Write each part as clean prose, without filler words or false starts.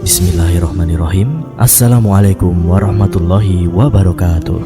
Bismillahirrahmanirrahim. Assalamualaikum warahmatullahi wabarakatuh.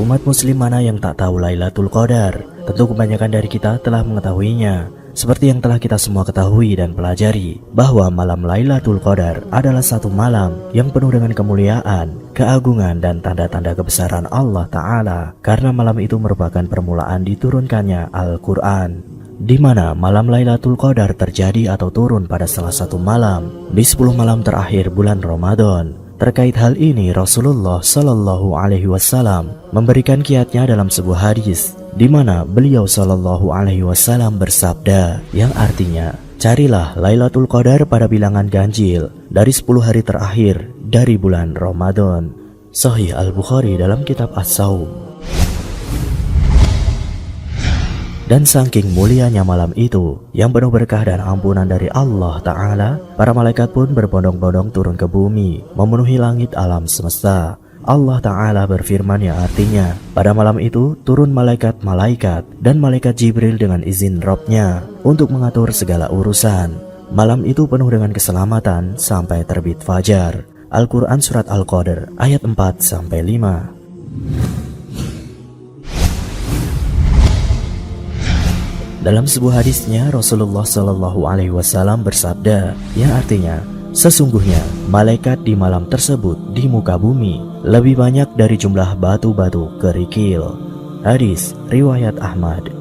Umat muslim mana yang tak tahu Lailatul Qadar? Tentu kebanyakan dari kita telah mengetahuinya. Seperti yang telah kita semua ketahui dan pelajari, bahwa malam Lailatul Qadar adalah satu malam yang penuh dengan kemuliaan, keagungan dan tanda-tanda kebesaran Allah Ta'ala. Karena malam itu merupakan permulaan diturunkannya Al-Quran, di mana malam Lailatul Qadar terjadi atau turun pada salah satu malam di 10 malam terakhir bulan Ramadan. Terkait hal ini, Rasulullah Shallallahu Alaihi Wasallam memberikan kiatnya dalam sebuah hadis, di mana beliau Shallallahu Alaihi Wasallam bersabda, yang artinya, carilah Lailatul Qadar pada bilangan ganjil dari 10 hari terakhir dari bulan Ramadan. Sahih Al-Bukhari dalam kitab As-Saum. Dan saking mulianya malam itu, yang penuh berkah dan ampunan dari Allah Ta'ala, para malaikat pun berbondong-bondong turun ke bumi, memenuhi langit alam semesta. Allah Ta'ala berfirman yang artinya, pada malam itu turun malaikat-malaikat dan malaikat Jibril dengan izin Rabb-Nya untuk mengatur segala urusan. Malam itu penuh dengan keselamatan sampai terbit fajar. Al-Quran Surat Al-Qadr ayat 4-5. Dalam sebuah hadisnya, Rasulullah Shallallahu Alaihi Wasallam bersabda, yang artinya, sesungguhnya malaikat di malam tersebut di muka bumi lebih banyak dari jumlah batu-batu kerikil. Hadis riwayat Ahmad.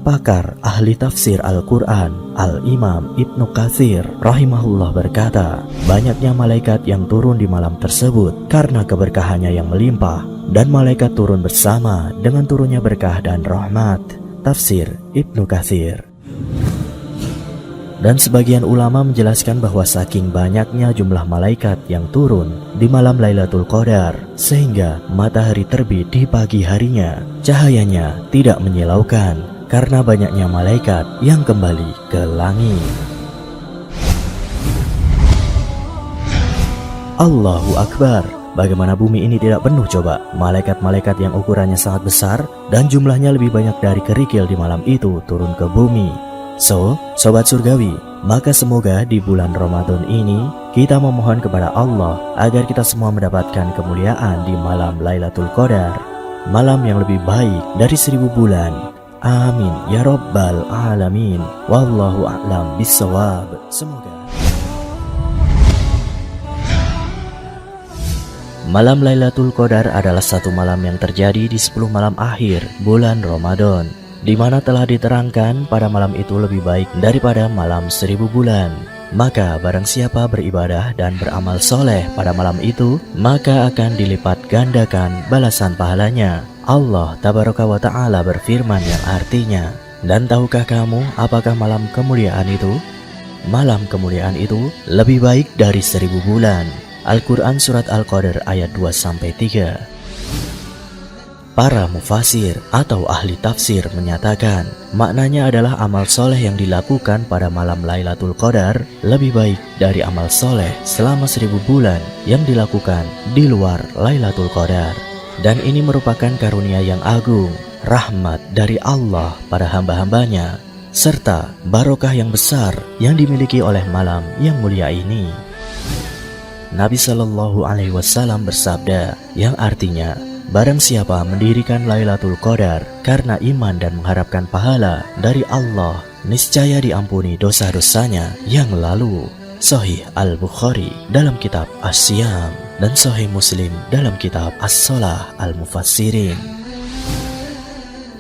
Pakar ahli tafsir Al-Quran Al-Imam Ibnu Katsir rahimahullah berkata, banyaknya malaikat yang turun di malam tersebut karena keberkahannya yang melimpah, dan malaikat turun bersama dengan turunnya berkah dan rahmat. Tafsir Ibnu Katsir. Dan sebagian ulama menjelaskan bahwa saking banyaknya jumlah malaikat yang turun di malam Lailatul Qadar, sehingga matahari terbit di pagi harinya, cahayanya tidak menyilaukan karena banyaknya malaikat yang kembali ke langit. Allahu Akbar. Bagaimana bumi ini tidak penuh coba? Malaikat-malaikat yang ukurannya sangat besar dan jumlahnya lebih banyak dari kerikil di malam itu turun ke bumi. So, sobat surgawi, maka semoga di bulan Ramadan ini kita memohon kepada Allah agar kita semua mendapatkan kemuliaan di malam Lailatul Qadar, malam yang lebih baik dari 1000 bulan. Amin ya Rabbal Alamin. Wallahu a'lam bissawab. Semoga malam Lailatul Qadar adalah satu malam yang terjadi di 10 malam akhir bulan Ramadan, di mana telah diterangkan pada malam itu lebih baik daripada malam 1000 bulan. Maka barang siapa beribadah dan beramal soleh pada malam itu, maka akan dilipat gandakan balasan pahalanya. Allah Tabaraka wa Ta'ala berfirman yang artinya, dan tahukah kamu apakah malam kemuliaan itu? Malam kemuliaan itu lebih baik dari 1000 bulan. Al-Quran Surat Al-Qadr ayat 2-3. Para mufasir atau ahli tafsir menyatakan, maknanya adalah amal soleh yang dilakukan pada malam Lailatul Qadar lebih baik dari amal soleh selama 1000 bulan yang dilakukan di luar Lailatul Qadar. Dan ini merupakan karunia yang agung, rahmat dari Allah pada hamba-hambanya, serta barokah yang besar yang dimiliki oleh malam yang mulia ini. Nabi Shallallahu Alaihi Wasallam bersabda, yang artinya, barang siapa mendirikan Lailatul Qadar karena iman dan mengharapkan pahala dari Allah, niscaya diampuni dosa-dosanya yang lalu. Sahih Al-Bukhari dalam kitab As-Siyam dan Sahih Muslim dalam kitab As-Shalah Al-Mufassirin.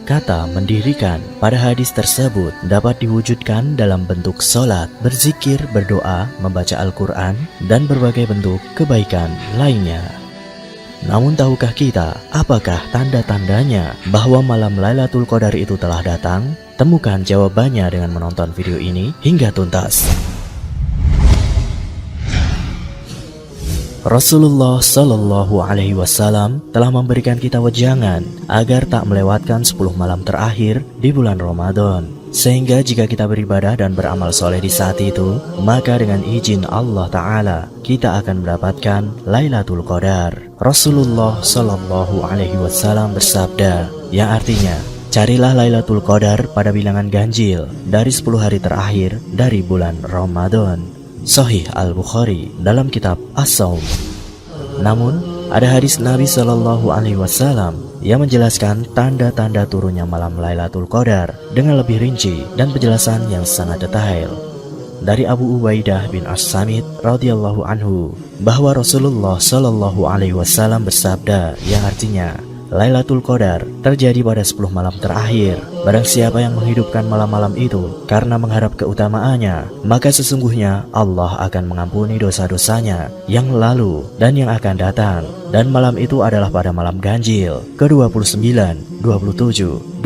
Kata mendirikan pada hadis tersebut dapat diwujudkan dalam bentuk sholat, berzikir, berdoa, membaca Al-Quran, dan berbagai bentuk kebaikan lainnya. Namun tahukah kita apakah tanda-tandanya bahwa malam Lailatul Qadar itu telah datang? Temukan jawabannya dengan menonton video ini hingga tuntas. Rasulullah Shallallahu Alaihi Wasallam telah memberikan kita wejangan agar tak melewatkan 10 malam terakhir di bulan Ramadan, sehingga jika kita beribadah dan beramal soleh di saat itu, maka dengan izin Allah Ta'ala kita akan mendapatkan Lailatul Qadar. Rasulullah Shallallahu Alaihi Wasallam bersabda, yang artinya, Carilah Lailatul Qadar pada bilangan ganjil dari 10 hari terakhir dari bulan Ramadan. Sahih Al-Bukhari dalam kitab As-Shaum. Namun, ada hadis Nabi Shallallahu Alaihi Wasallam yang menjelaskan tanda-tanda turunnya malam Lailatul Qadar dengan lebih rinci dan penjelasan yang sangat detail. Dari Abu Ubaidah bin As-Samit radhiyallahu anhu bahwa Rasulullah Shallallahu Alaihi Wasallam bersabda yang artinya, Lailatul Qadar terjadi pada 10 malam terakhir. Barang siapa yang menghidupkan malam-malam itu karena mengharap keutamaannya, maka sesungguhnya Allah akan mengampuni dosa-dosanya yang lalu dan yang akan datang. Dan malam itu adalah pada malam ganjil ke-29, 27, 25,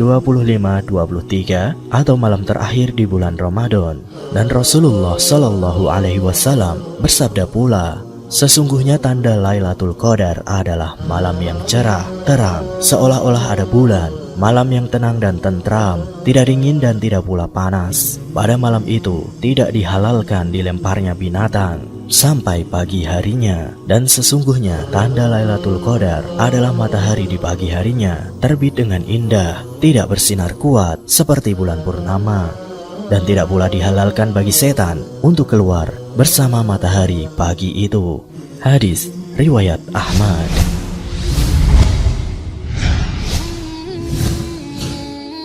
23 atau malam terakhir di bulan Ramadan. Dan Rasulullah Shallallahu Alaihi Wasallam bersabda pula, sesungguhnya tanda Lailatul Qadar adalah malam yang cerah, terang, seolah-olah ada bulan, malam yang tenang dan tentram, tidak dingin dan tidak pula panas. Pada malam itu tidak dihalalkan dilemparnya binatang sampai pagi harinya. Dan sesungguhnya tanda Lailatul Qadar adalah matahari di pagi harinya terbit dengan indah, tidak bersinar kuat seperti bulan purnama. Dan tidak pula dihalalkan bagi setan untuk keluar bersama matahari pagi itu. Hadis riwayat Ahmad.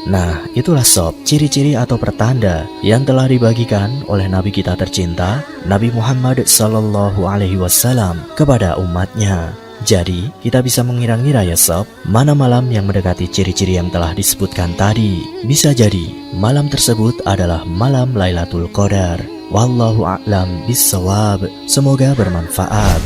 Nah, itulah sob, ciri-ciri atau pertanda yang telah dibagikan oleh Nabi kita tercinta, Nabi Muhammad Sallallahu Alaihi Wasallam kepada umatnya. Jadi, kita bisa mengira-ngira ya sob, mana malam yang mendekati ciri-ciri yang telah disebutkan tadi. Bisa jadi, malam tersebut adalah malam Lailatul Qadar. Wallahu a'lam bissawab. Semoga bermanfaat.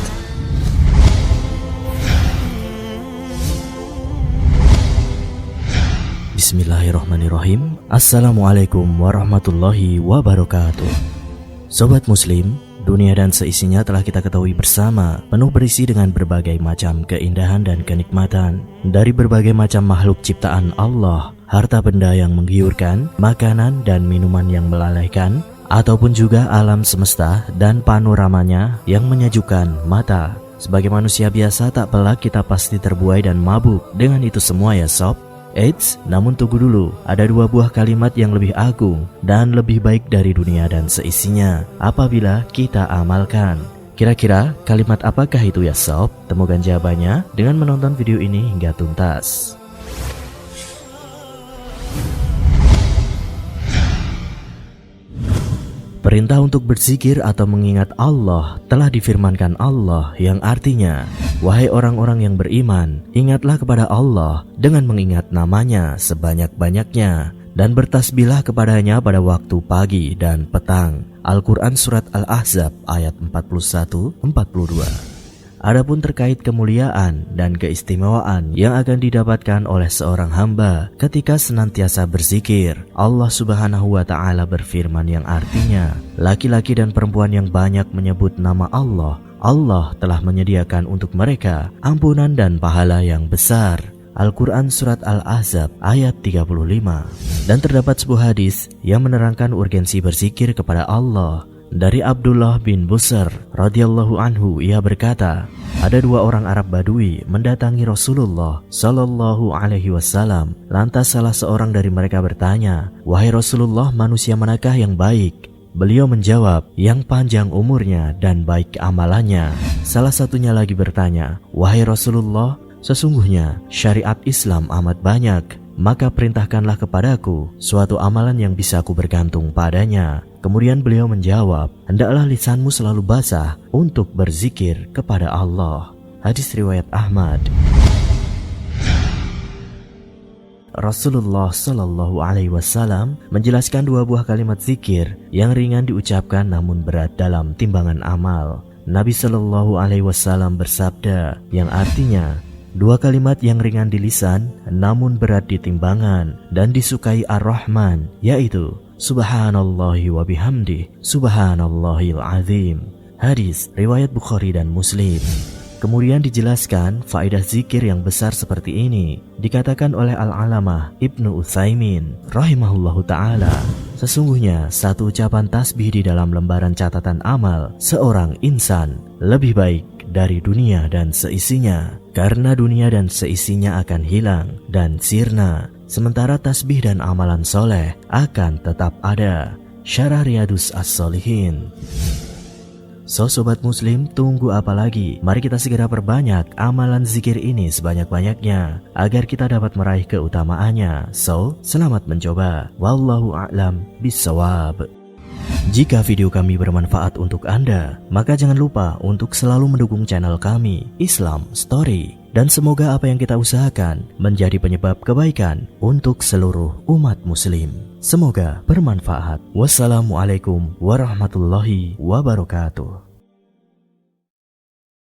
Bismillahirrahmanirrahim. Assalamualaikum warahmatullahi wabarakatuh. Sobat Muslim, dunia dan seisinya telah kita ketahui bersama, penuh berisi dengan berbagai macam keindahan dan kenikmatan. Dari berbagai macam makhluk ciptaan Allah, harta benda yang menggiurkan, makanan dan minuman yang melalaikan, ataupun juga alam semesta dan panoramanya yang menyejukkan mata. Sebagai manusia biasa tak pelak kita pasti terbuai dan mabuk dengan itu semua ya sob. Eits, namun tunggu dulu, ada 2 buah kalimat yang lebih agung dan lebih baik dari dunia dan seisinya apabila kita amalkan. Kira-kira kalimat apakah itu ya sob? Temukan jawabannya dengan menonton video ini hingga tuntas. Perintah untuk berzikir atau mengingat Allah telah difirmankan Allah yang artinya, wahai orang-orang yang beriman, ingatlah kepada Allah dengan mengingat namanya sebanyak-banyaknya dan bertasbihlah kepadanya pada waktu pagi dan petang. Al-Quran Surat Al-Ahzab ayat 41-42. Adapun terkait kemuliaan dan keistimewaan yang akan didapatkan oleh seorang hamba ketika senantiasa berzikir, Allah Subhanahu wa Ta'ala berfirman yang artinya, laki-laki dan perempuan yang banyak menyebut nama Allah, Allah telah menyediakan untuk mereka ampunan dan pahala yang besar. Al-Quran Surat Al-Ahzab ayat 35. Dan terdapat sebuah hadis yang menerangkan urgensi berzikir kepada Allah. Dari Abdullah bin Busr radhiyallahu anhu, ia berkata, ada 2 orang Arab Badui mendatangi Rasulullah Sallallahu Alaihi Wasallam. Lantas salah seorang dari mereka bertanya, wahai Rasulullah, manusia manakah yang baik? Beliau menjawab, yang panjang umurnya dan baik amalannya. Salah satunya lagi bertanya, wahai Rasulullah, sesungguhnya syariat Islam amat banyak, maka perintahkanlah kepadaku suatu amalan yang bisa aku bergantung padanya. Kemudian beliau menjawab, hendaklah lisanmu selalu basah untuk berzikir kepada Allah. Hadis riwayat Ahmad. Rasulullah Sallallahu Alaihi Wasallam menjelaskan 2 buah kalimat zikir yang ringan diucapkan namun berat dalam timbangan amal. Nabi Sallallahu Alaihi Wasallam bersabda yang artinya, 2 kalimat yang ringan di lisan namun berat di timbangan dan disukai Ar-Rahman, yaitu Subhanallahi wa bihamdi, Subhanallahil azim. Hadis riwayat Bukhari dan Muslim. Kemudian dijelaskan faedah zikir yang besar seperti ini. Dikatakan oleh Al-Alamah Ibnu Utsaimin rahimahullahu ta'ala, sesungguhnya satu ucapan tasbih di dalam lembaran catatan amal seorang insan lebih baik dari dunia dan seisinya, karena dunia dan seisinya akan hilang dan sirna, sementara tasbih dan amalan soleh akan tetap ada. Syarah Riyadhus As-Shalihin. So sobat muslim, tunggu apa lagi? Mari kita segera perbanyak amalan zikir ini sebanyak-banyaknya agar kita dapat meraih keutamaannya. So, selamat mencoba. Wallahu a'lam bissawab. Jika video kami bermanfaat untuk Anda, maka jangan lupa untuk selalu mendukung channel kami, Islam Story. Dan semoga apa yang kita usahakan menjadi penyebab kebaikan untuk seluruh umat muslim. Semoga bermanfaat. Wassalamualaikum warahmatullahi wabarakatuh.